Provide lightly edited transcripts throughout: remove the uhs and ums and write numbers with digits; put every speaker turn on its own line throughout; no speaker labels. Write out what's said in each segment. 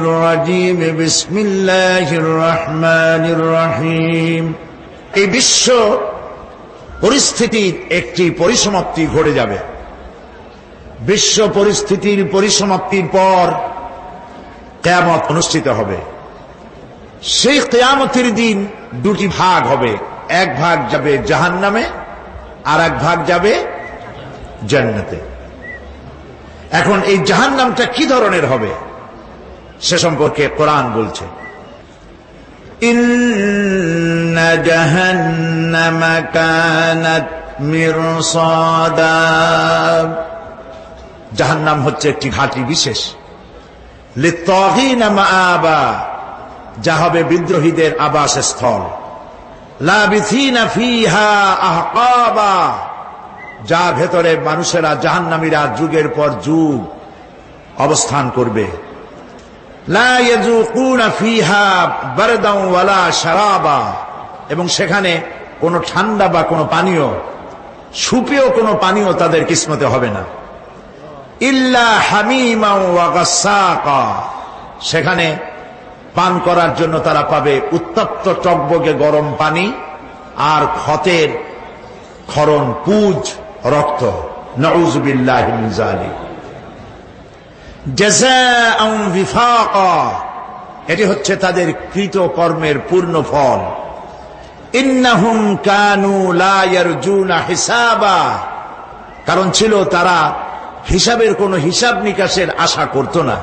الرجيم بسم الله الرحمن الرحيم এই বিশ্ব পরিস্থিতির একটি পরিসমাপ্তি ঘটে যাবে। বিশ্ব পরিস্থিতির পরিসমাপ্তির পর কিয়ামত অনুষ্ঠিত হবে। সেই কিয়ামতের দিন দুটি ভাগ হবে, এক ভাগ যাবে জাহান্নামে আর এক ভাগ যাবে জান্নাতে। এখন এই জাহান্নামটা কি ধরনের হবে সে সম্পর্কে কোরআন বলছে, ইন্না জাহান্নামা কানাত মিরসাদা। জাহান্নাম হচ্ছে একটি ঘাঁটি বিশেষ, লিত্তাগীনা মাআবা, যা হবে বিদ্রোহীদের আবাসস্থল, লাবিথিনা ফিহা আহকাবা, যা ভেতরে মানুষেরা জাহান্নামীরা যুগের পর যুগ অবস্থান করবে। লা ইয়াযুকুনা ফিহা বারদান ওয়ালা শারাবা, এবং সেখানে কোনো ঠান্ডা বা কোনো পানীয়, সুপেয় কোনো পানীয় তাদের কিসমতে হবে না। ইল্লা হামিমা ওয়া গাসসাকা, সেখানে পান করার জন্য তারা পাবে উত্তপ্ত টকবগে গরম পানি আর ক্ষতের ক্ষরণ পুজ রক্ত। নাউযু বিল্লাহি মিন যালিক। জাযাআন বিফাকা, এটি হচ্ছে তাদের কৃত কর্মের পূর্ণ ফল। ইন্নাহুম কানু লা ইয়ারজুনা হিসাবা, কারণ ছিল তারা হিসাবের কোন হিসাব নিকাশের আশা করত না।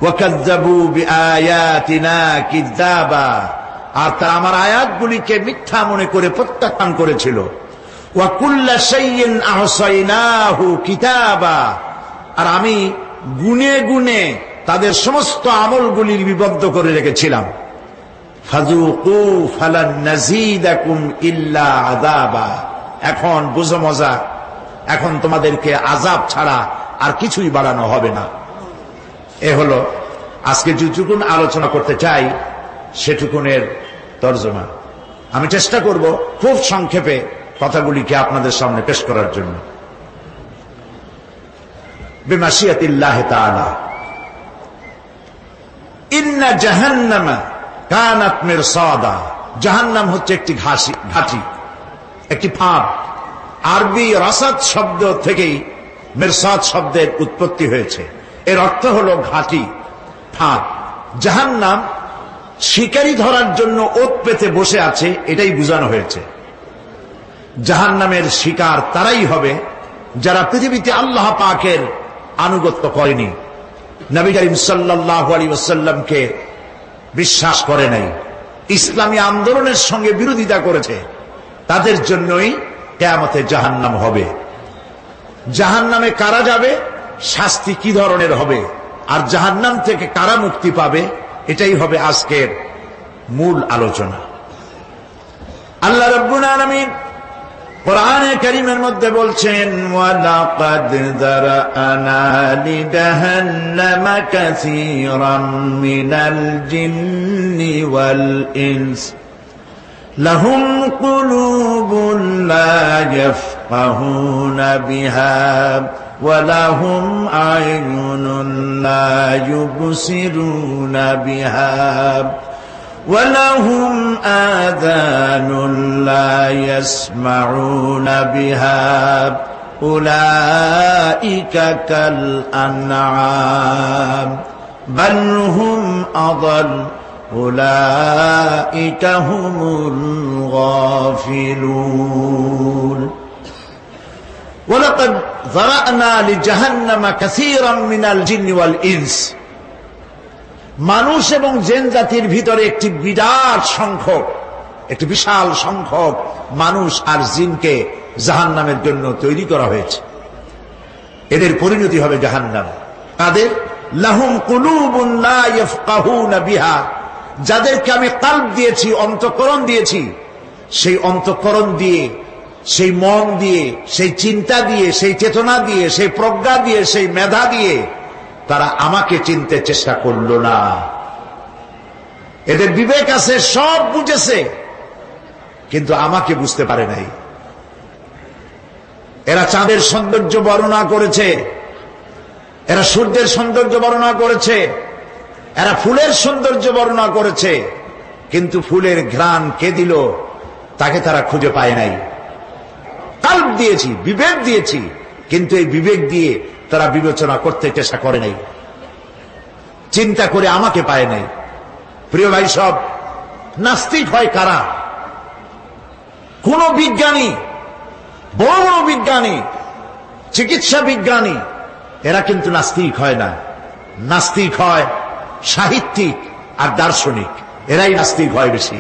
ওয়াকাযযাবু বিআয়াতিনা কিযাবা, আর তারা আমার আয়াতগুলিকে মিথ্যা মনে করে প্রত্যাখ্যান করেছিল। ওয়া কুল্লা শাইইন আহসাইনাহু কিতাবা, আর আমি গুনে গুনে তাদের সমস্ত আমলগুলি লিপিবদ্ধ করে রেখেছিলাম। ফাযুকু ফালান নাযীদাকুম ইল্লা আযাবা, এখন বুঝো মজা, এখন তোমাদেরকে আযাব ছাড়া আর কিছুই বাড়ানো হবে না। এ হলো আজকে যেটুকুন আলোচনা করতে চাই সেটুকুনের তর্জমা। আমি চেষ্টা করব খুব সংক্ষেপে কথাগুলিকে আপনাদের সামনে পেশ করার জন্য। বিমাশিয়াতিল্লাহি তাআলা। ইন্না জাহান্নামা কানাত মিরসাদা, জাহান্নাম হচ্ছে একটি ঘাঁটি, একটি ফাঁদ। আরবি রাসাদ শব্দ থেকেই মিরসাদ শব্দের উৎপত্তি হয়েছে। এর অর্থ হলো ঘাঁটি, ফাঁদ। জাহান্নাম শিকারী ধরার জন্য ওত পেতে বসে আছে, এটাই বোঝানো হয়েছে। জাহান্নামের শিকার তারাই হবে যারা পৃথিবীতে আল্লাহ পাকের আনুগত্য করেনি, নবী করিম সাল্লাল্লাহু আলাইহি ওয়াসাল্লামকে বিশ্বাস করে নাই, ইসলামী আন্দোলনের সঙ্গে বিরোধিতা করেছে, তাদের জন্যই কিয়ামতে জাহান্নাম হবে। জাহান্নামে কারা যাবে, শাস্তি কি ধরনের হবে, আর জাহান্নাম থেকে কারা মুক্তি পাবে, এটাই হবে আজকের মূল আলোচনা। আল্লাহ রাব্বুল আলামিন কোরআনে কারীমের মধ্যে বলছেন, ওয়ালাকাদ যারানা লিজাহান্নামা কাসীরাম মিনাল জিন্নি ওয়াল ইনস লাহুম কুলুবুন লা ইয়াফকাহুনা বিহা ওয়া লাহুম আ'য়ুনুন লা ইউবসিরুনা বিহা وَلَهُمْ آذَانٌ لَا يَسْمَعُونَ بِهَا أُولَئِكَ كَالْأَنْعَامِ بَلْ هُمْ أَضَلُّ أُولَئِكَ هُمُ الْغَافِلُونَ وَلَقَدْ ذَرَأْنَا لِجَهَنَّمَ كَثِيرًا مِنَ الْجِنِّ وَالْإِنسِ, মানুষ এবং জিন জাতির ভিতরে একটি বিরাট সংখ্যক, একটি বিশাল সংখ্যক মানুষ আর জিনকে জাহান্নামের জন্য তৈরি করা হয়েছে। এদের পরিণতি হবে জাহান্নাম। তাদের লাহুম কুলুবুন লা ইয়াফকাহুনা বিহা, যাদেরকে আমি কলব দিয়েছি, অন্তঃকরণ দিয়েছি, সেই অন্তঃকরণ দিয়ে, সেই মন দিয়ে, সেই চিন্তা দিয়ে, সেই চেতনা দিয়ে, সেই প্রজ্ঞা দিয়ে, সেই মেধা দিয়ে তারা আমাকে চিনতে চেষ্টা করল না। এদের বিবেক আছে, সব বুঝেছে, কিন্তু আমাকে বুঝতে পারে নাই। এরা চাঁদের সৌন্দর্য বর্ণনা করেছে, এরা সূর্যের সৌন্দর্য বর্ণনা করেছে, এরা ফুলের সৌন্দর্য বর্ণনা করেছে, কিন্তু ফুলের ঘ্রাণ কে দিল তাকে তারা খুঁজে পায় নাই। কাল্ব দিয়েছি, বিবেক দিয়েছি, কিন্তু এই বিবেক দিয়ে তারা বিবেচনা করতে চেষ্টা করে নাই, চিন্তা করে আমাকে পায় নাই। প্রিয় ভাই সব, নাস্তিক হয় কারা? কোন বিজ্ঞানী, বড় বড় বিজ্ঞানী, চিকিৎসা বিজ্ঞানী, এরা কিন্তু নাস্তিক হয় না। নাস্তিক হয় সাহিত্যিক আর দার্শনিক, এরাই নাস্তিক হয় বেশি।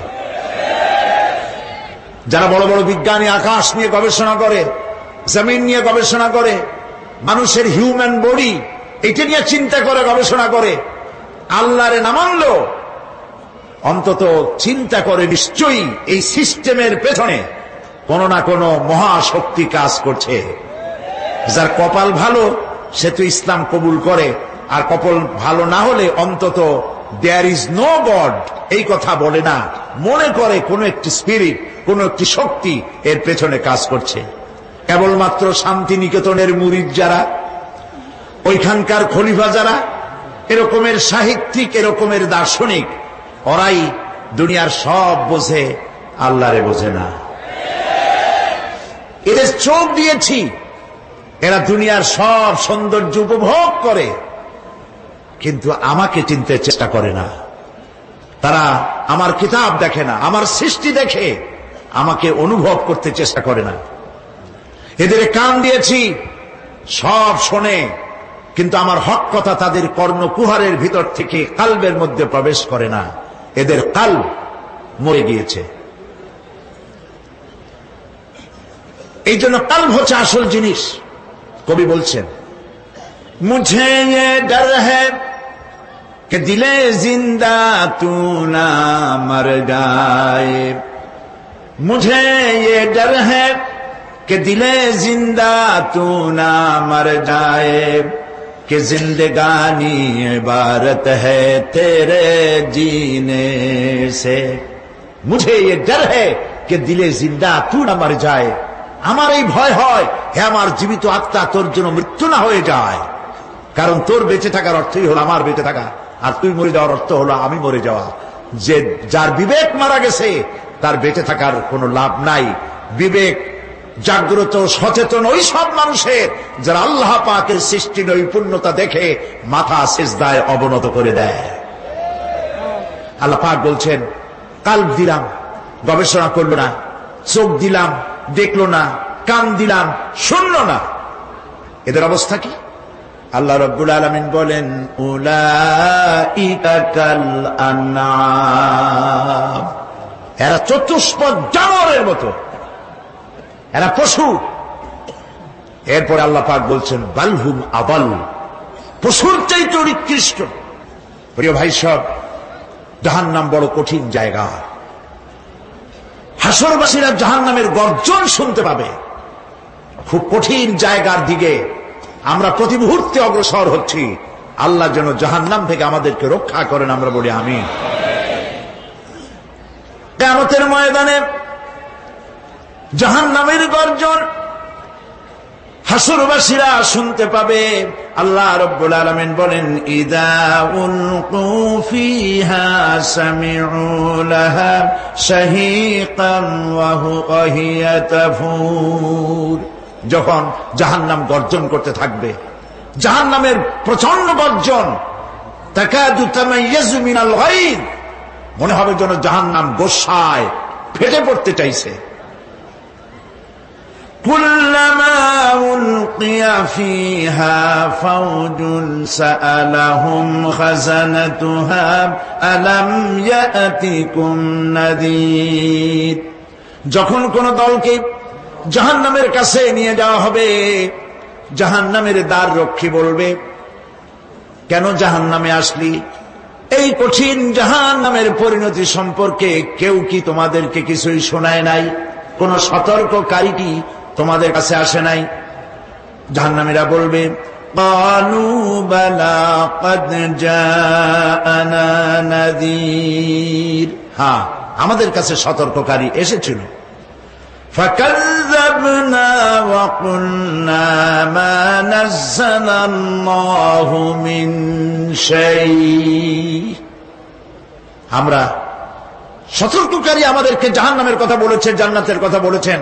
যারা বড় বড় বিজ্ঞানী, আকাশ নিয়ে গবেষণা করে, জমিন নিয়ে গবেষণা করে, মানুষের হিউম্যান বডি এটা নিয়ে চিন্তা করে, গবেষণা করে, আল্লাহরে না মানলেও অন্তত চিন্তা করে নিশ্চয়ই এই সিস্টেমের পেছনে কোন না কোন মহাশক্তি কাজ করছে। যার কপাল ভালো সে তো ইসলাম কবুল করে, আর কপাল ভালো না হলে অন্তত দেয়ার ইজ নো গড এই কথা বলে না, মনে করে কোন একটি স্পিরিট, কোন একটি শক্তি এর পেছনে কাজ করছে। কেবলমাত্র শান্তিনিকেতনের মুরিদ যারা, ওইখানকার খলিফা যারা, এরকমের সাহিত্যিক, এরকমের দার্শনিক, ওরাই দুনিয়ার সব বোঝে, আল্লাহরে বোঝে না। এদের চোখ দিয়েছি, এরা দুনিয়ার সব সৌন্দর্য উপভোগ করে, কিন্তু আমাকে চিনতে চেষ্টা করে না। তারা আমার কিতাব দেখে না, আমার সৃষ্টি দেখে আমাকে অনুভব করতে চেষ্টা করে না। এদের কান দিয়েছি, সব শোনে, কিন্তু আমার হক কথা তাদের কর্ণকুহারের ভিতর থেকে কালবের মধ্যে প্রবেশ করে না। এদের কাল্ব মরে গিয়েছে। এই জন্য কাল্ব হচ্ছে আসল জিনিস। কবি বলছেন, মুঝে ये डर है कि दिले जिंदा तू ना मर जाए, मुझे ये डर है कि दिले जिंदा तू ना मर जाए, कि जिंदगानी इबारत है तेरे जीने से। मुझे ये डर है कि दिले जिंदा तू ना मर जाए, আমার এই ভয় হয় হে আমার জীবিত আত্মা তোর জন্য মৃত্যু না হয়ে যায়। কারণ তোর বেঁচে থাকার অর্থই হলো আমার বেঁচে থাকা, আর তুই মরে যাওয়ার অর্থ হলো আমি মরে যাওয়া। যে যার বিবেক মারা গেছে তার বেঁচে থাকার কোনো লাভ নাই। বিবেক জাগ্রত সচেতন ওই সব মানুষের যারা আল্লাহ পাকের সৃষ্টি নৈপুণ্যতা দেখে মাথা সিজদায় অবনত করে দেয়। আল্লাহ পাক বলছেন, কাল্ব দিলাম, গবেষণা করলো না, চোখ দিলাম, দেখলো না, কান দিলাম, শুনলো না। এদের অবস্থা কি? আল্লাহ রাব্বুল আলামিন বলেন, উলাইকা কাল আনআম, এরা চতুষ্পদ জানোয়ারের মতো, এরা পশু। এরপরে আল্লাহ পাক বলছেন, বালহুম আদাল, পশুর চাইতে নিকৃষ্ট। প্রিয় ভাই সব, জাহান্নাম বড় কঠিন জায়গা। হাসরবাসীরা জাহান্নামের গর্জন শুনতে পাবে। খুব কঠিন জায়গার দিকে আমরা প্রতি মুহূর্তে অগ্রসর হচ্ছি। আল্লাহ যেন জাহান্নাম থেকে আমাদেরকে রক্ষা করেন, আমরা বলি আমিন। কিয়ামতের ময়দানে জাহান্নামের গর্জন হাসরবাসীরা শুনতে পাবে। আল্লাহ রাব্বুল আলামিন বলেন, ইযা উলকু ফিহা সামিউ লাহা শাহীকান ওয়া হিয়া তাফুর। যখন জাহান্নাম গর্জন করতে থাকবে, জাহান্নামের প্রচন্ড গর্জন, তাকাদু তামাইয়াজু মিনাল গায়দ, মনে হবে যেন জাহান্নাম গোসায় ফেটে পড়তে চাইছে। কুল্লামা উলকিয়া ফিহা ফাওজুন সাআলাহুম খাযানাতুহা আলাম ইয়াতিকুম নাযীর। যখন কোন দলকে জাহান্নামের কাছে নিয়ে যাওয়া হবে, জাহান্নামের দ্বার রক্ষী বলবে, কেন জাহান্নামে আসলি? এই কঠিন জাহান্নামের পরিণতি সম্পর্কে কেউ কি তোমাদেরকে কিছুই শোনায় নাই? কোন সতর্ককারী কি তোমাদের কাছে আসে নাই? জাহান্নামীরা বলবে, ক্বালু বালা ক্বাদ জাআনা নাযীর, হ্যাঁ আমাদের কাছে সতর্ককারী এসেছিল। فكذبنا وقلنا ما نزل الله من شيء। আমরা সতর্ককারী আমাদেরকে জাহান্নামের কথা বলেছেন, জান্নাতের কথা বলেছেন,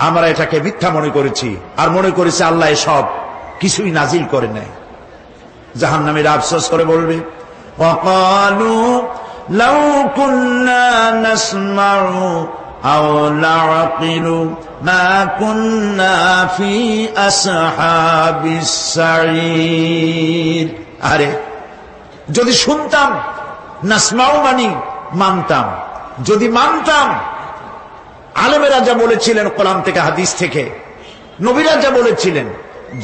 আমরা এটাকে মিথ্যা মনে করেছি আর মনে করেছি আল্লাহ সব কিছুই নাজিল করে নাই। জাহান্নামীরা আফসোস করে বলবে, وقالوا لو كنا نسمع أو نعقل ما كنا في أصحاب السعير। আরে যদি শুনতাম, নাসমাউ মানি মানতাম, যদি মানতাম, আলেমেরা যা বলেছিলেন কোরআন থেকে হাদিস থেকে, নবীরা যা বলেছিলেন,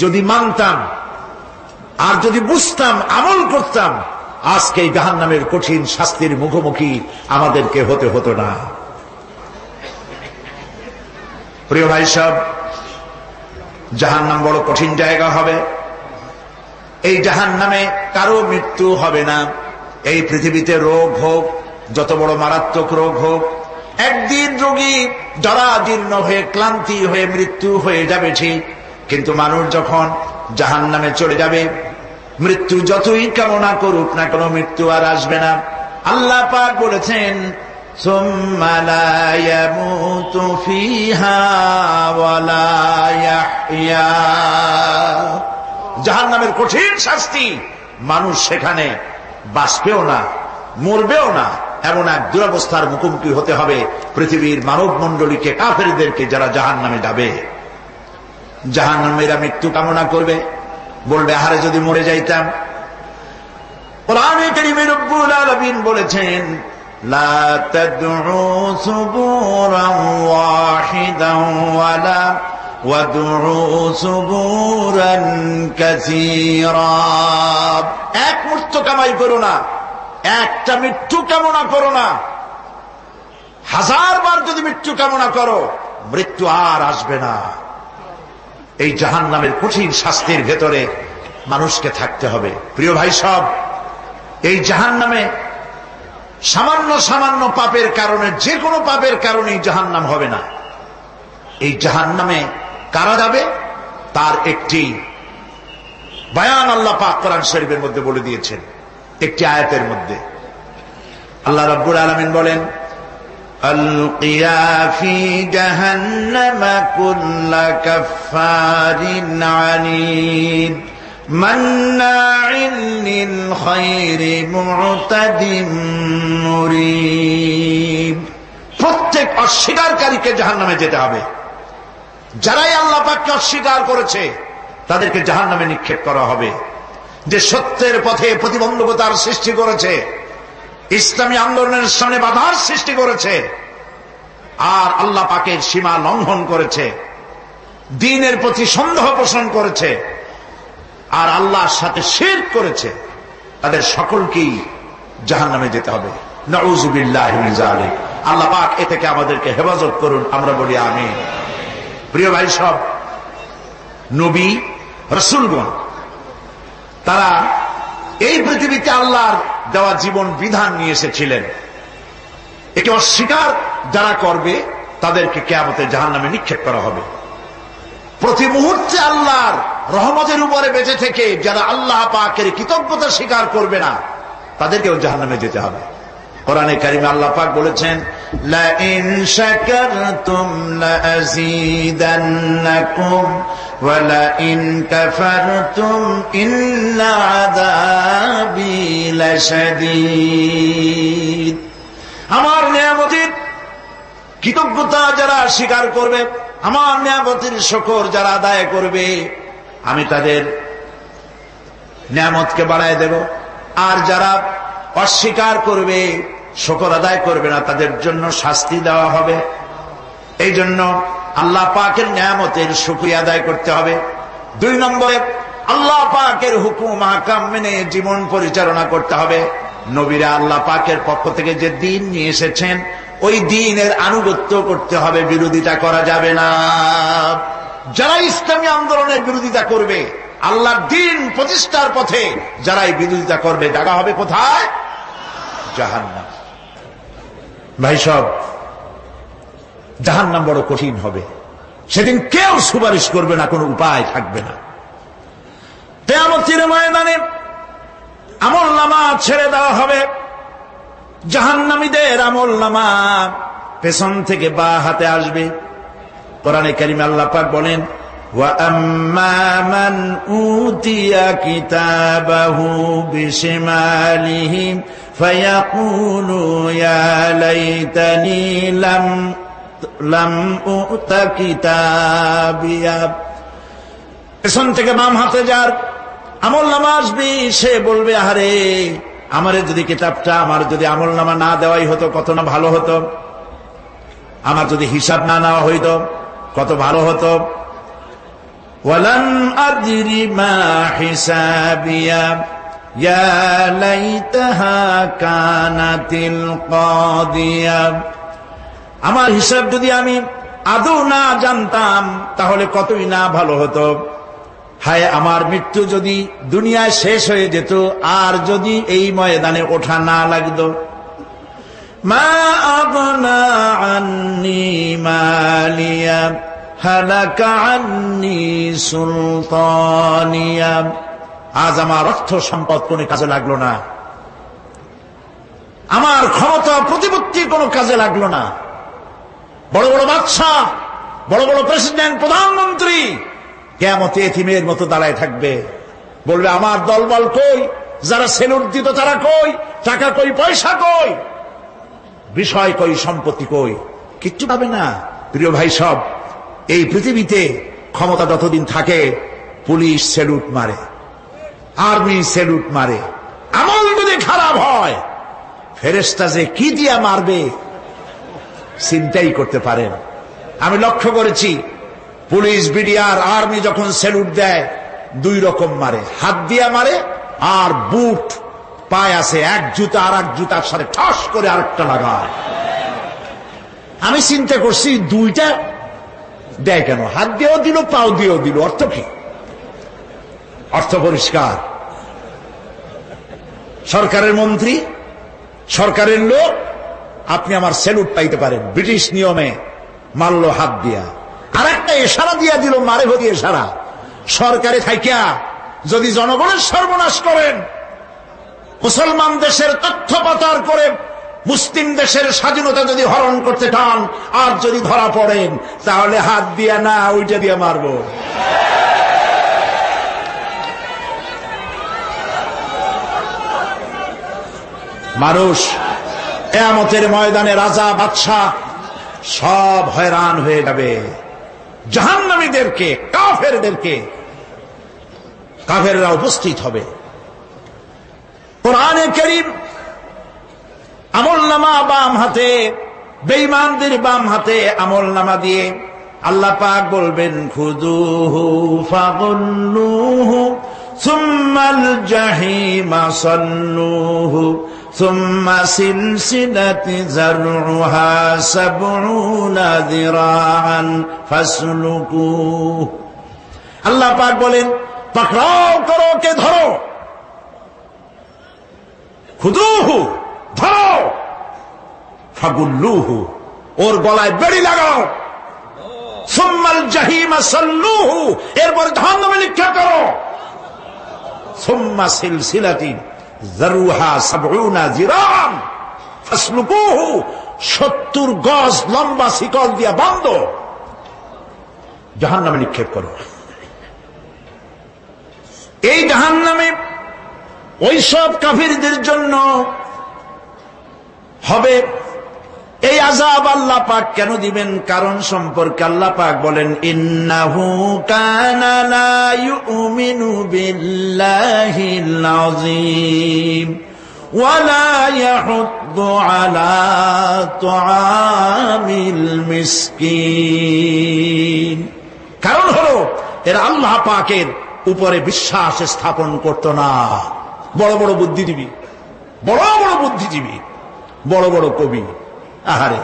যদি মানতাম আর যদি বুঝতাম, আমল করতাম, আজকে এই জাহান্নামের কঠিন শাস্তির মুখোমুখি আমাদেরকে হতে হতো না। প্রিয় ভাই সব, জাহান্নাম বড় কঠিন জায়গা হবে। এই জাহান্নামে কারো মৃত্যু হবে না। এই পৃথিবীতে রোগ হোক, যত বড় মারাত্মক রোগ হোক, একদিন রোগী জরাজীর্ণ হয়ে ক্লান্তি হয়ে মৃত্যু হয়ে যাবে ঠিক, কিন্তু মানুষ যখন জাহান্নামে চলে যাবে, মৃত্যু যতই কামনা করুক না কেন, মৃত্যু আর আসবে না। আল্লাহ পাক বলেছেন, সুম্মা লা ইয়ামুতু ফিহা ওয়া লা ইয়াহইয়া। জাহান্নামের কঠিন শাস্তি, মানুষ সেখানে বাঁচবেও না, মরবেও না, এমন এক দুরবস্থার মুখোমুখি হতে হবে পৃথিবীর মানব মণ্ডলীকে, কাফেরদেরকে, যারা জাহান্নামে যাবে। জাহান্নামীরা মৃত্যু কামনা করবে, বলবে আহারে যদি মরে যাইতাম। কোরআনে কারীমে রব্বুল আলামিন বলেছেন, লা তাদউ সুবুরান ওয়াহিদান ওয়ালা ওয়াদউ সুবুরান কাসীরা। এক মৃত্যু কামাই করো না, একটা মৃত্যু কামনা করো না। 1000 বার যদি মৃত্যু কামনা করো, মৃত্যু আর আসবে না। এই জাহান্নামের কঠিন শাস্তির ভেতরে মানুষকে থাকতে হবে। প্রিয় ভাই সব, এই জাহান্নামে সামান্য সামান্য পাপের কারণে, যে কোনো পাপের কারণেই জাহান্নাম হবে না। এই জাহান্নামে কারা যাবে তার একটি বয়ান আল্লাহ পাক কোরআন শরীফের মধ্যে বলে দিয়েছেন। একটি আয়াতের মধ্যে আল্লাহ রাব্বুল আলামিন বলেন, আলকিয়া ফি জাহান্নামা কুল্লা কাফফারিন আনিদ মান্নাইন লিল খায়রি মু'তাদিন মুরিব। প্রত্যেক অস্বীকারীকে জাহান্নামে যেতে হবে। যারাই আল্লাহ পাককে অস্বীকার করেছে তাদেরকে জাহান্নামে নিক্ষেপ করা হবে। যে সত্যের পথে প্রতিবন্ধকতার সৃষ্টি করেছে, ইসলামী আন্দোলনের সামনে বাধার সৃষ্টি করেছে, আর আল্লাহ পাকের সীমা লঙ্ঘন করেছে, দ্বীনের প্রতি সন্দেহ পোষণ করেছে, আর আল্লাহর সাথে শিরক করেছে, তাদের সকলকেই জাহান্নামে যেতে হবে। নাউযুবিল্লাহি মিন যালিক। আল্লাহ পাক এ থেকে আমাদেরকে হেফাজত করুন, আমরা বলি আমিন। প্রিয় ভাই সব, নবী রাসূলগণ তারা এই পৃথিবীতে আল্লাহর দেওয়া জীবন বিধান নিয়ে এসেছিলেন। একে অস্বীকার যারা করবে তাদেরকে কিয়ামতে জাহান্নামে নিক্ষেপ করা হবে। প্রতি মুহূর্তে আল্লাহর রহমতের উপরে বেঁচে থেকে যারা আল্লাহ পাকের কৃতজ্ঞতা স্বীকার করবে না, তাদেরকেও জাহান্নামে যেতে হবে। কোরআনে কারিমে আল্লাহ পাক বলেছেন, লা ইন শাকারতুম লাযীদান্নাকুম ওয়া লা ইন কাফারতুম ইন্না আযাবি লাশাদীদ। আমার নিয়ামতের কৃতজ্ঞতা যারা স্বীকার করবে, আমার নিয়ামতের শুকর যারা আদায় করবে, আমি তাদের নিয়ামতকে বাড়ায় দেব। আর যারা অস্বীকার করবে, শুকর আদায় করবে না, তাদের জন্য শাস্তি দেওয়া হবে। এই জন্য আল্লাহ পাকের নিয়ামতের শুকরিয়া আদায় করতে হবে। 2 নম্বরে আল্লাহ পাকের হুকুম আহকাম মেনে জীবন পরিচালনা করতে হবে। নবীরা আল্লাহ পাকের পক্ষ থেকে যে দ্বীন নিয়ে এসেছেন, ওই দ্বীনের আনুগত্য করতে হবে, বিরোধিতা করা যাবে না। যারা ইসলামী আন্দোলনের বিরোধিতা করবে, আল্লাহর দ্বীন প্রতিষ্ঠার পথে যারাই বিরোধিতা করবে, জায়গা হবে কোথায়? জাহান্নাম। ভাই সব, জাহান্নাম বড় কঠিন হবে। সেদিন কেউ সুপারিশ করবে না, কোনো উপায় থাকবে না। কিয়ামতের ময়দানে আমলনামা ছেড়ে দেওয়া হবে। জাহান্নামীদের আমলনামা পেছন থেকে বা হাতে আসবে। কোরআনে কারিমে আল্লাহ পাক বলেন, ওয়া আম্মা মান উতিয়া কিতাবাহু বিশিমালিহি ফায়াকুলু ইয়া লাইতানি লাম উতা কিতাবিয়া। পেছন থেকে বাম হাতে যার আমলনামা আসবে, সে বলবে, আরে আমারে যদি কিতাবটা, আমার যদি আমলনামা না দেওয়াই হতো কত না ভালো হতো, আমার যদি হিসাব না নেওয়া হইতো কত ভালো হতো। ওয়ালাম আদরি মা হিসাবিয়া ইয়া লাইতাহা কানাতিল কাদিয়া। আমার হিসাব যদি আমি আদৌ না জানতাম তাহলে কতই না ভালো হতো। হায় আমার মৃত্যু যদি দুনিয়ায় শেষ হয়ে যেত, আর যদি এই ময়দানে ওঠা না লাগতো। মা আগনা আন্নি মালিয়া হালাকা আন্নি সুলতানিয়া। আজ আমার অর্থ সম্পদ কোনো কাজে লাগলো না, আমার ক্ষমতা প্রতিপত্তি কোনো কাজে লাগলো না। বড় বড় বাদশা, বড় বড় প্রেসিডেন্ট, প্রধানমন্ত্রী কিয়ামতে এতিমের মতো দাঁড়ায় থাকবে, বলবে আমার দলবল কই, যারা সেলুট দিত তারা কই, টাকা কই, পয়সা কই, বিষয় কই, সম্পত্তি কই, কিচ্ছু পাবে না। প্রিয় ভাই সব, এই পৃথিবীতে ক্ষমতা যতদিন থাকে পুলিশ সেলুট মারে, আর্মি সেলুট মারে। আমল যদি খারাপ হয় ফেরেশতা যে কি দিয়া মারবে চিন্তাই করতে পারেন। আমি লক্ষ্য করেছি, পুলিশ, বিডিআর, আর্মি যখন সেলুট দেয় দুই রকম মারে, হাত দিয়া মারে আর বুট পায় আছে, এক জুতা আর এক জুতার সাথে ঠাস করে আরেকটা লাগায়। আমি চিন্তা করছি দুইটা দেয় কেন, হাত দিয়েও দিল পাও দিয়েও দিল, অর্থ কি? অর্থ পরিষ্কার। সরকারের মন্ত্রী, সরকারের লোক, আপনি আমার সেলুট পাইতে পারেন, ব্রিটিশ নিয়মে মারল হাত দিয়া, আর একটা ইশারা দিয়া দিল, মারে ভরি ইশারা। সরকারে থাইকা যদি জনগণের সর্বনাশ করেন, মুসলমান দেশের তথ্য পাচার করে মুসলিম দেশের স্বাধীনতা যদি হরণ করতে চান, আর যদি ধরা পড়েন তাহলে হাত দিয়া না ওইটা দিয়া মারব। মানুষ কিয়ামতের ময়দানে রাজা বাদশা সব হয়রান হয়ে যাবে। জাহান্নামীদেরকে, কাফেরদেরকে, কাফেররা উপস্থিত হবে। কোরআনে কারীম আমলনামা বাম হাতে, বেঈমানদের বাম হাতে আমলনামা দিয়ে আল্লাহ পাক বলবেন, খুযুহু ফাগুল্লুহু সুম্মাল জাহিমা সাল্লুহু সুম্মা সিলসিলাতি যারউহা সাবউনা যিরাআন ফাসলুকুহু। আল্লাহ পাক বলেন, পাকড়াও করো, কে ধরো, খুযুহু ধরো, ফাগুল্লুহু ওর গলায় বেড়ি লাগাও, সুম্মাল জাহিমা সাল্লুহু এরপর জাহান্নামে নিক্ষেপ করো, সুম্মা সিলসিলাতি যারউহা সাবউনা যিরাআন ফাসলুকুহু 70 গজ লম্বা শিকল দিয়া বাঁধো, জাহান্নামে নিক্ষেপ করো। এই জাহান্নামে ওই সব কাফিরদের জন্য হবে। এই আযাব আল্লাহ পাক কেন দিবেন, কারণ সম্পর্কে আল্লাহ পাক বলেন, ইন্নাহু কানা লা ইউমিনু বিল্লাহিল আযীম ওয়া লা ইয়াহুদ্দু আলা তুআমিল মিসকিন। কারণ হলো এরা আল্লাহ পাকের উপরে বিশ্বাস স্থাপন করত না। বড় বড় বুদ্ধিজীবী, বড় বড় বুদ্ধিজীবী, বড় বড় কবি। আহারে,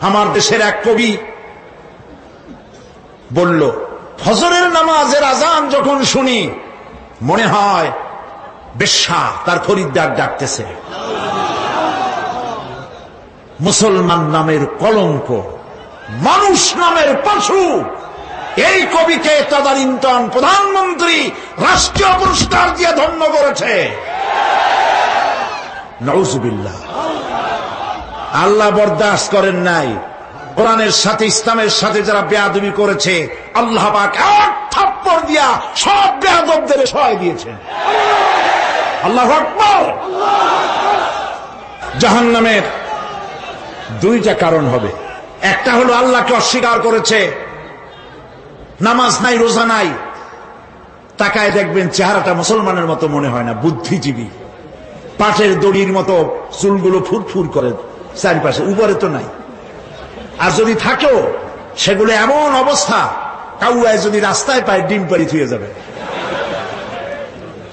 আমার দেশের এক কবি বলল, ফজরের নামাজের আজান যখন শুনি মনে হয় বেশ্যা তার খরিদ্দার ডাকতেছে। মুসলমান নামের কলঙ্ক মানুষ নামের পশু। এই কবিকে তদানীন্তন প্রধানমন্ত্রী রাষ্ট্রীয় পুরস্কার দিয়ে ধন্য করেছে। নাউজুবিল্লাহ। আল্লাহ বরদাস্ত করেন নাই। কোরআনের সাথে ইসলামের সাথে যারা বেয়াদবি করেছে, আল্লাহ পাক এক থাপ্পড় দিয়া সব বেয়াদবদের সহায় দিয়েছেন। আল্লাহু আকবার। জাহান্নামের দুইটা কারণ হবে। একটা হলো আল্লাহকে অস্বীকার করেছে, নামাজ নাই, রোজা নাই, তাকায় দেখবেন চেহারাটা মুসলমানের মতো মনে হয় না, বুদ্ধিজীবী, পাটের দড়ির মতো চুলগুলো ফুরফুর করে চারিপাশে, উপরে তো নাই। আর যদি থাকেও সেগুলো এমন অবস্থা, কাউয়ায় যদি রাস্তায় পায় ডিম পাড়ি থুয়ে যাবে।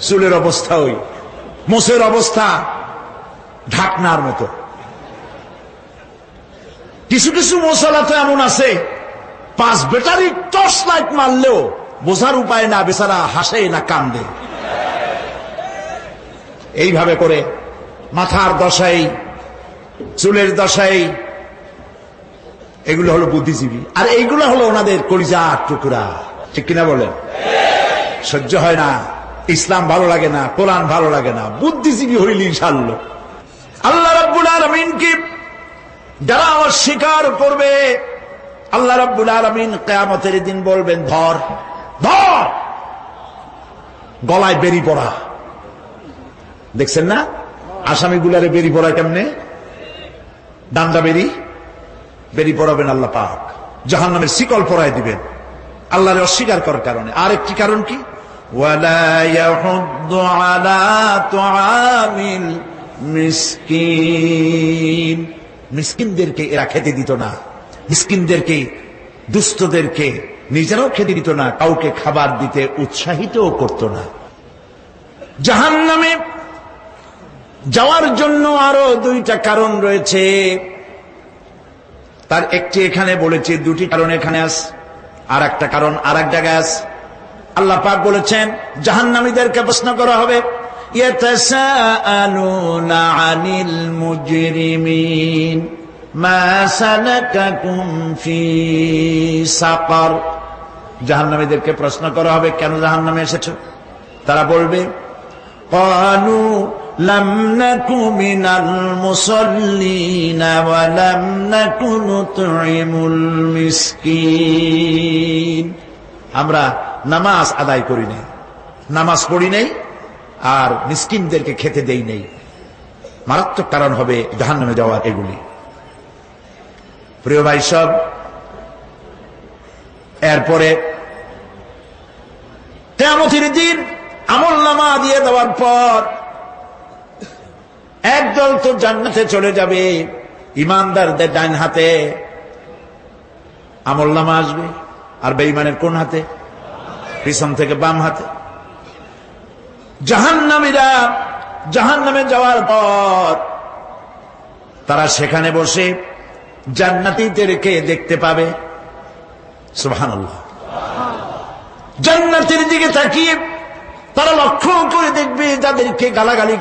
চুলের অবস্থা ওই, মোষের অবস্থা ঢাকনার মতো। কিছু কিছু মশলা তো এমন আছে, 5 ব্যাটারি টর্চ লাইট মারলেও বোঝার উপায় না, বেচারা হাসে না কান্দে। এইভাবে করে মাথার দশাই, চুলের দশাই, এগুলো হলো বুদ্ধিজীবী। আর এইগুলো হলো ওনাদের কলিজার টুকরা। ঠিক কিনা বলেন? সহ্য হয় না, ইসলাম ভালো লাগে না, কোরআন ভালো লাগে না, বুদ্ধিজীবী হইলি ইনশাআল্লাহ। আল্লাহ রাব্বুল আলামিনকে যারা অস্বীকার করবে, আল্লাহ রাব্বুল আলামিন কিয়ামতের দিন বলবেন, ধর ধর, গলায় বেরি পড়া। দেখছেন না আসামিগুলারে বেরি পড়ায় কেমনে? ডান্ডা বেরি পড়াবেন আল্লাহ পাক, জাহান্নামের শিকল পরায় দিবেন আল্লাহরে অস্বীকার করার কারণে। আর একটি কারণ কি? ওয়ালা ইয়াহুদ্দু আলা তুআমিল মিসকিন। মিসকিনদেরকে এরা খেতে দিত না, মিসকিনদেরকে, দুস্থদেরকে নিজেরাও খেতে দিত না, কাউকে খাবার দিতে উৎসাহিতও করত না। জাহান্নামে যাওয়ার জন্য আরো দুইটা কারণ রয়েছে, তার একটি এখানে বলেছে, দুটি কারণ এখানে আছে, আর একটা কারণ আর এক জায়গায় আছে। আল্লাহ পাক বলেছেন জাহান্নামীদেরকে প্রশ্ন করা হবে, ইয়াতাসাআলুনা আনিল মুজরিমিন মা সালাকাকুম ফি সাকার। জাহান্নামীদেরকে প্রশ্ন করা হবে, কেন জাহান্নামে এসেছো? তারা বলবে, ক্বালু লাম নাকু মিনাল মুসাল্লিনা ওয়া লাম নাকু নুতঈমুল মিসকিন। আমরা নামাজ আদায় করি নাই, নামাজ পড়ি নাই, আর মিসকিনদেরকে খেতে দেই নাই। মারাত্মক কারণ হবে জাহান্নামে যাওয়ার এগুলি। প্রিয় ভাই সব, এরপরে কিয়ামতের দিন আমলনামা দিয়ে দেওয়ার পর একদল তো জান্নাতে চলে যাবে, ইমানদারদের ডান হাতে আমলনামা আসবে, আর বেঈমানের কোন হাতে? পিছন থেকে বাম হাতে। জাহান্নামীরা জাহান্নামে যাওয়ার পর তারা সেখানে বসে জান্নাতীদেরকে দেখতে পাবে। সুবহানাল্লাহ। জান্নাতের দিকে তাকিয়ে তারা লক্ষ্য করে দেখবে, যাদেরকে গালাগালি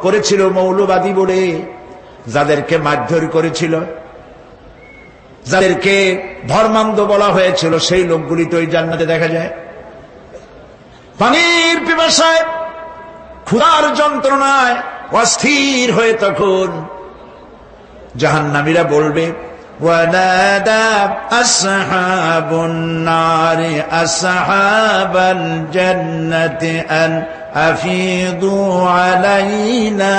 করেছিল মৌলবাদী বলে, যাদেরকে মারধর করেছিল, যাদেরকে ধর্মান্ধ বলা হয়েছিল, সেই লোকগুলি তো ওই জান্নাতে দেখা যায়। পানির পিপাসায়, ক্ষুধার যন্ত্রণায় অস্থির হয়ে তখন জাহান্নামীরা বলবে, ওয়ানাদা আসহাবুন নারি আসহাবাল জান্নাতি আন আফিদু আলাইনা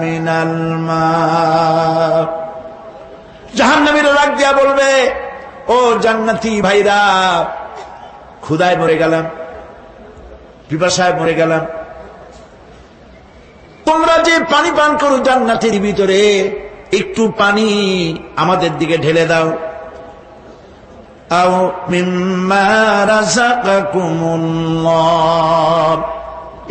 মিনাল মা। জাহান্নামীরা ডাক দিয়া বলবে, ও জান্নাতি ভাইরা, ক্ষুধায় মরে গেলাম, পিপাসায় মরে গেলাম, তোমরা যে পানি পান করো জান্নাতের ভিতরে, একটু পানি আমাদের দিকে ঢেলে দাও। আও মিম্মা রাযাকাকুমুল্লাহ,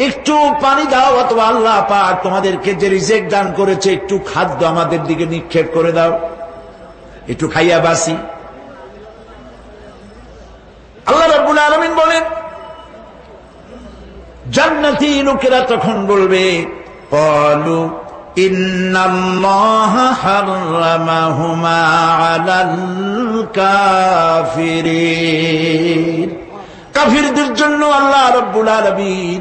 একটু পানি দাও, অথবা আল্লাহ পাক তোমাদেরকে যে রিজিক দান করেছে একটু খাদ্য আমাদের দিকে নিক্ষেপ করে দাও, একটু খাইয়া বাসি। আল্লাহ রাব্বুল আলামিন বলেন, জান্নাতি লোকেরা তখন বলবে, ক্বালু ইন্নাল্লাহা হাররামাহুমা আলাল কাফিরিন। কাফিরদের জন্য আল্লাহ রাব্বুল আলামিন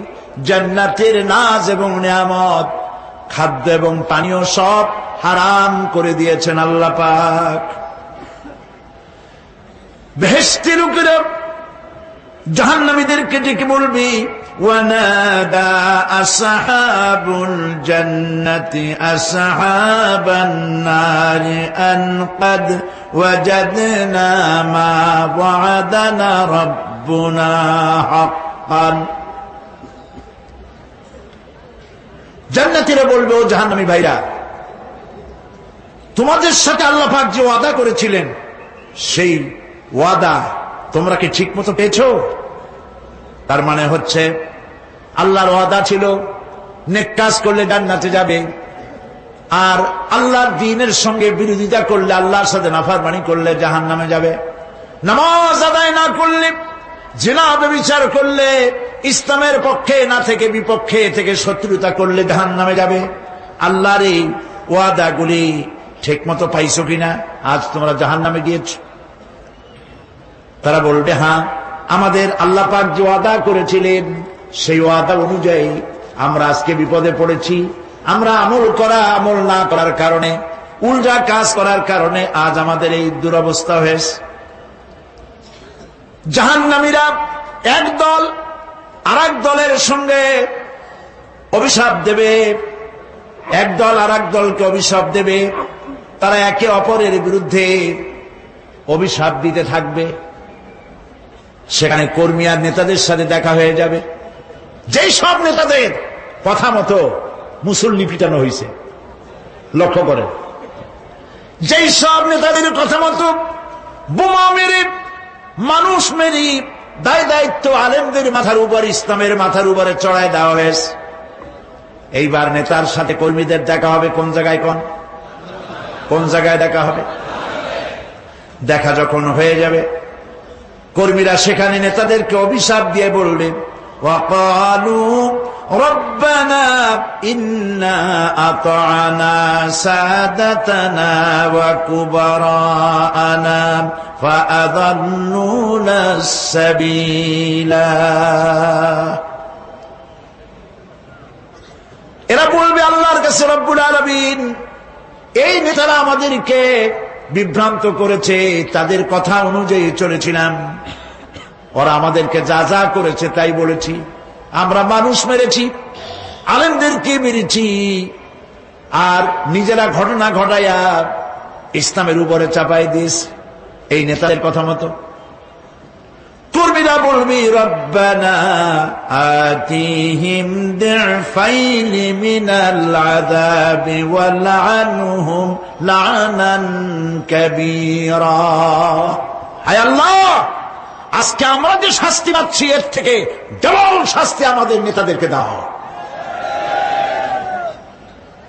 জান্নাতের নাজ এবং নিয়ামত, খাদ্য এবং পানীয় সব হারাম করে দিয়েছেন আল্লাহ পাক। বেহেশতি লোকেরা জাহান্নামীদেরকে ডেকে বলবি, ওয়ানাদা আসহাবুল জান্নাতি আসহাবান নারি আন ক্বাদ ওয়াজাদনা মা ওয়া'আদানা রাব্বুনা হাক্কান। জান্নাতীরা বলবে, ও জাহান্নামী ভাইরা, তোমাদের সাথে আল্লাহ পাক যে ওয়াদা করেছিলেন সেই ওয়াদা তোমরা কি ঠিক মতো পেয়েছো? তার মানে হচ্ছে আল্লাহর ওয়াদা ছিল নেক কাজ করলে জান্নাতে যাবে, আর আল্লাহর দ্বীনের সঙ্গে বিরোধিতা করলে, আল্লাহর সাথে নাফরমানি করলে জাহান্নামে যাবে। নামাজ আদায় না করলে, জিনা ব্যভিচার করলে, ইসলামের পক্ষে না থেকে বিপক্ষে থেকে শত্রুতা করলে জাহান্নামে যাবে। আল্লাহর এই ওয়াদাগুলি ঠিক মতো পাইছো কিনা? আজ তোমরা জাহান্নামে গিয়েছ। তারা বলবে, হ্যাঁ, আমাদের আল্লাহ পাক যে ওয়াদা করেছিলেন সেই ওয়াদা অনুযায়ী আমরা আজকে বিপদে পড়েছি। আমরা আমল না করার কারণে, উল্টা কাজ করার কারণে আজ আমাদের এই দুরবস্থা হয়েছে। জাহান্নামীরা এক দল আরেক দলের সঙ্গে অভিশাপ দেবে, এক দল আরেক দলকে অভিশাপ দেবে। তারা একে অপরের বিরুদ্ধে অভিশাপ দিতে থাকবে। সেখানে কর্মী আর নেতাদের সাথে দেখা হয়ে যাবে। যেই সব নেতাদের কথা মতো মুসল্লি পিটানো হয়েছে, লক্ষ্য করেন, যেই সব নেতাদের কথা মতো বোমা মেরে, মানুষ মেরে, দায় দায়িত্ব আলেমদের মাথার উপর, ইসলামের মাথার উপরে চড়ায় দেওয়া হয়েছে। এইবার নেতার সাথে কর্মীদের দেখা হবে কোন জায়গায়? কোন জায়গায় দেখা হবে? দেখা যখন হয়ে যাবে, কর্মীরা সেখানে নেতাদেরকে অভিশাপ দিয়ে বললেন, ওয়াকালু রব্বানা ইন্না আতা'না সাদাতানা ওয়া কুবারা'না ফাআযাল্লুনা সাবিলা। এরা বলবে আল্লাহর কাছে, রব্বুল আলামিন, এই নেতারা আমাদেরকে বিভ্রান্ত করেছে, তাদের কথা অনুযায়ী চলেছিলাম, ওরা আমাদেরকে যা যা করেছে তাই বলেছি। আমরা মানুষ মেরেছি, আলেমদেরকে মেরেছি, আর নিজেরা ঘটনা ঘটাইয়া ইসলামের উপরে চাপাই দিস এই নেতাদের কথা মতো। কর্মীরা বলবি, রব্বানা আতিহিম দি'ফাইনি মিনাল আযাবি ওয়ালআনহুম লা'নান কাবীরা। হায় আল্লাহ, আজকে আমরা যে শাস্তি পাচ্ছি এর থেকে ডবল শাস্তি আমাদের নেতাদেরকে দাও।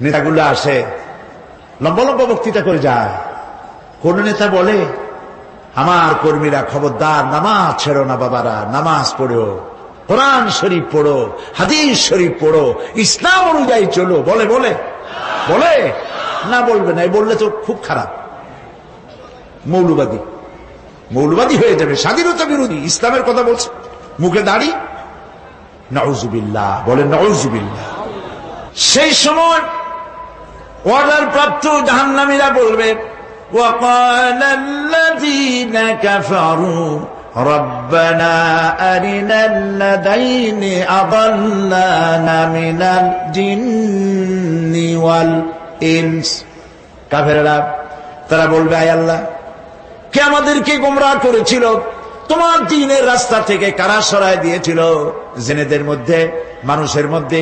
নেতাগুলো আসে, লম্বা লম্বা বক্তৃতা করে যায়। কোন নেতা বলে, আমার কর্মীরা খবরদার, নামাজ ছেড়ো না বাবারা, নামাজ পড়ো, কোরআন শরীফ পড়ো, হাদিস শরীফ পড়ো, ইসলাম অনুযায়ী চলো। বলে বলে বলে না, বলবে না। বললে তো খুব খারাপ, মৌলবাদী মৌলবাদী হয়ে যাবে, স্বাধীনতা বিরোধী, ইসলামের কথা বলছে, মুখে দাড়ি। নাউজুবিল্লাহ, বলেন নাউজুবিল্লাহ। সেই সময় অর্ডার প্রাপ্ত জাহান্নামীরা বলবে, وقال الذين كفروا ربنا أرنا الذين أضلانا من الجن والإنس। কাফেররা তারা বলবে, আয় আল্লাহ, কে আমাদেরকে গোমরাহ করেছিল, তোমার দ্বীনের রাস্তা থেকে কারা সরায় দিয়েছিল, জিনেদের মধ্যে মানুষের মধ্যে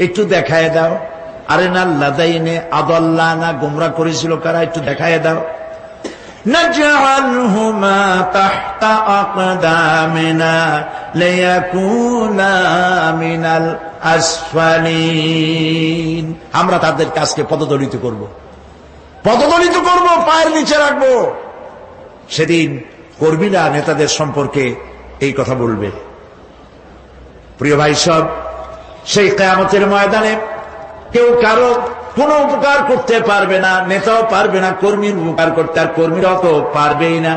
একটু দেখায় দাও। আরেনা লাদাইনে আদাল্লানা, গোমরাহ করেছিল কারা, একটু দেখায় দাও। নাজআলহুমা তাহতা আকদামিনা লিয়াকুনা মিনাল আসফালিন। আমরা তাদের কাজকে পদদলিত করব, পদদলিত করব, পায়ের নিচে রাখবো। সেদিন কর্মীরা নেতাদের সম্পর্কে এই কথা বলবে। প্রিয় ভাই সব, সেই কিয়ামতের ময়দানে কেউ কারো কোনো উপকার করতে পারবে না, নেতাও পারবে না কর্মীর উপকার করতে, আর কর্মীরাও তো পারবেই না।